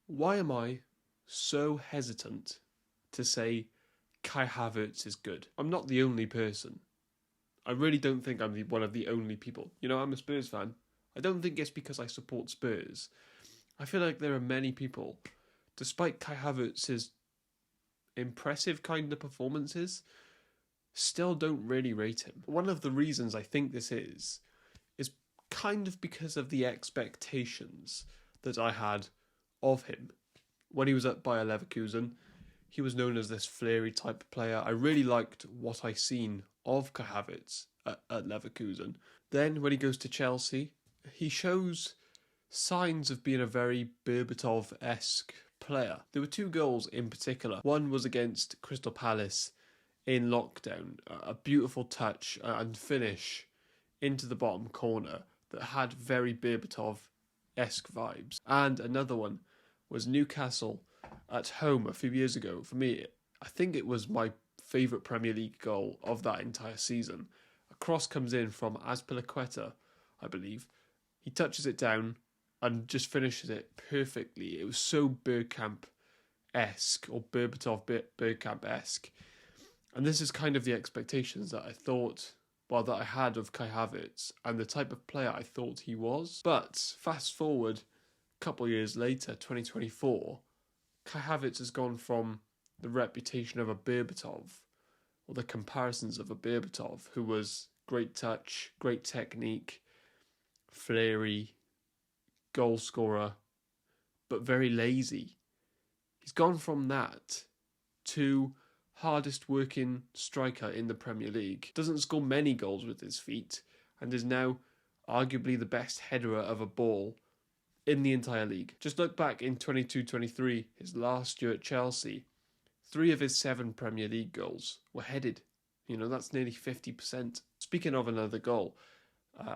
Why am I so hesitant to say Kai Havertz is good? I'm not the only person. I really don't think I'm one of the only people. You know, I'm a Spurs fan. I don't think it's because I support Spurs. I feel like there are many people, despite Kai Havertz's impressive kind of performances, still don't really rate him. One of the reasons I think this is kind of because of the expectations that I had of him. When he was at Bayer Leverkusen, he was known as this flary type of player. I really liked what I seen of Kai Havertz at Leverkusen. Then when he goes to Chelsea, he shows signs of being a very Berbatov-esque player. There were two goals in particular. One was against Crystal Palace in lockdown, a beautiful touch and finish into the bottom corner that had very Berbatov-esque vibes. And another one was Newcastle at home a few years ago. For me, I think it was my favourite Premier League goal of that entire season. A cross comes in from Azpilicueta, I believe. He touches it down and just finishes it perfectly. It was so Bergkamp-esque, or Berbatov-Bergkamp-esque. And this is kind of the expectations that I thought, well, that I had of Kai Havertz and the type of player I thought he was. But fast forward a couple of years later, 2024, Kai Havertz has gone from the reputation of a Berbatov, or the comparisons of a Berbatov, who was great touch, great technique, flary, goal scorer, but very lazy. He's gone from that to hardest working striker in the Premier League. Doesn't score many goals with his feet, and is now arguably the best header of a ball in the entire league. Just look back in 22-23, his last year at Chelsea, 3 of his 7 Premier League goals were headed. You know, that's nearly 50%. Speaking of another goal,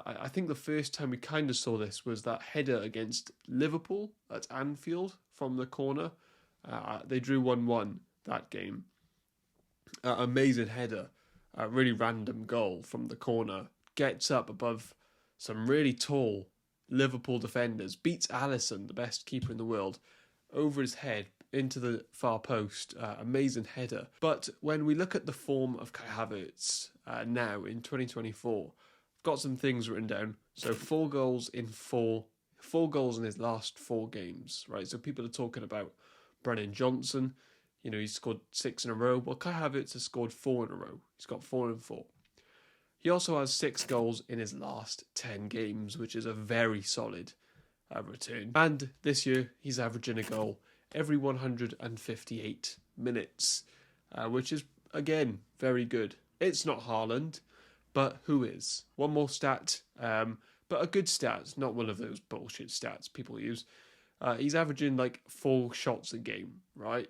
I think the first time we kind of saw this was that header against Liverpool at Anfield from the corner. They drew 1-1 that game. Amazing header, really random goal from the corner. Gets up above some really tall Liverpool defenders, beats Alisson, the best keeper in the world, over his head into the far post. Amazing header. But when we look at the form of Kai Havertz now in 2024, I've got some things written down. So 4 goals in his last 4 games, right? So people are talking about Brennan Johnson. You know, he's scored 6 in a row. Well, Kai Havertz has scored 4 in a row. He's got 4 and 4. He also has 6 goals in his last 10 games, which is a very solid return. And this year, he's averaging a goal every 158 minutes, which is, again, very good. It's not Haaland, but who is? One more stat, but a good stat, not one of those bullshit stats people use. He's averaging like 4 shots a game, right?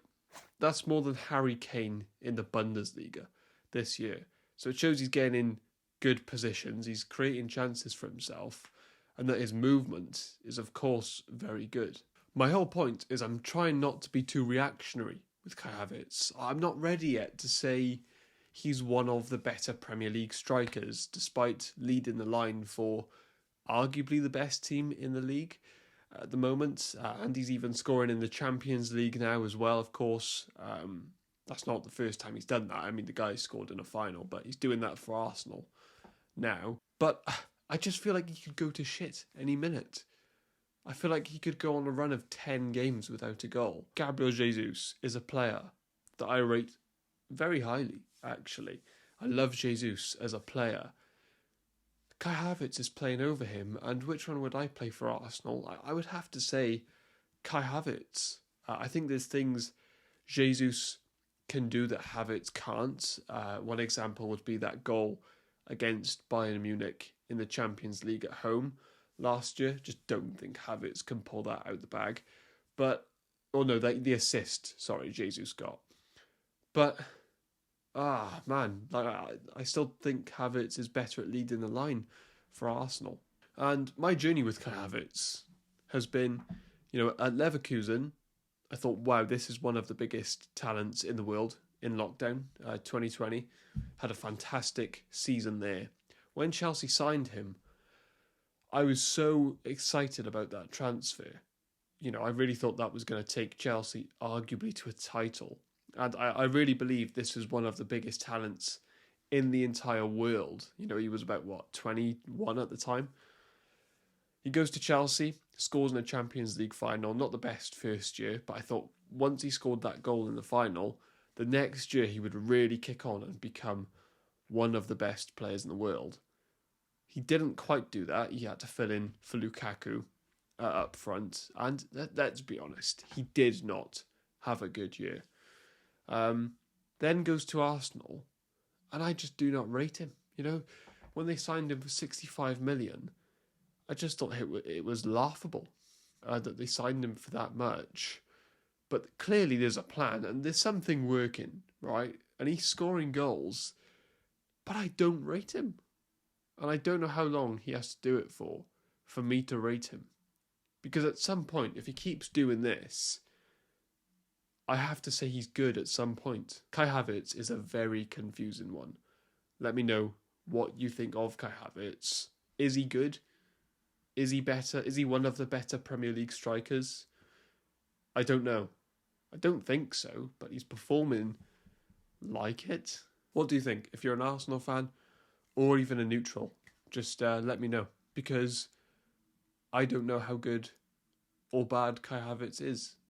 That's more than Harry Kane in the Bundesliga this year. So it shows he's getting in good positions, he's creating chances for himself, and that his movement is, of course, very good. My whole point is I'm trying not to be too reactionary with Kai Havertz. I'm not ready yet to say he's one of the better Premier League strikers, despite leading the line for arguably the best team in the league at the moment, and he's even scoring in the Champions League now as well, of course. That's not the first time he's done that. I mean, the guy scored in a final, but he's doing that for Arsenal now. But I just feel like he could go to shit any minute. I feel like he could go on a run of 10 games without a goal. Gabriel Jesus is a player that I rate very highly, actually. I love Jesus as a player. Kai Havertz is playing over him, and which one would I play for Arsenal? I would have to say Kai Havertz. I think there's things Jesus can do that Havertz can't. One example would be that goal against Bayern Munich in the Champions League at home last year. Just don't think Havertz can pull that out the bag. But, the assist, Jesus got. But, man, I still think Havertz is better at leading the line for Arsenal. And my journey with Kai Havertz has been, at Leverkusen, I thought, wow, this is one of the biggest talents in the world in lockdown, 2020. Had a fantastic season there. When Chelsea signed him, I was so excited about that transfer. I really thought that was going to take Chelsea arguably to a title. And I really believe this was one of the biggest talents in the entire world. He was about, 21 at the time. He goes to Chelsea, scores in a Champions League final. Not the best first year, but I thought once he scored that goal in the final, the next year he would really kick on and become one of the best players in the world. He didn't quite do that. He had to fill in for Lukaku up front. And let's be honest, he did not have a good year. Then goes to Arsenal, and I just do not rate him. When they signed him for 65 million, I just thought it was laughable that they signed him for that much. But clearly there's a plan, and there's something working, right? And he's scoring goals, but I don't rate him. And I don't know how long he has to do it for me to rate him. Because at some point, if he keeps doing this, I have to say he's good at some point. Kai Havertz is a very confusing one. Let me know what you think of Kai Havertz. Is he good? Is he better? Is he one of the better Premier League strikers? I don't know. I don't think so, but he's performing like it. What do you think? If you're an Arsenal fan or even a neutral, just let me know. Because I don't know how good or bad Kai Havertz is.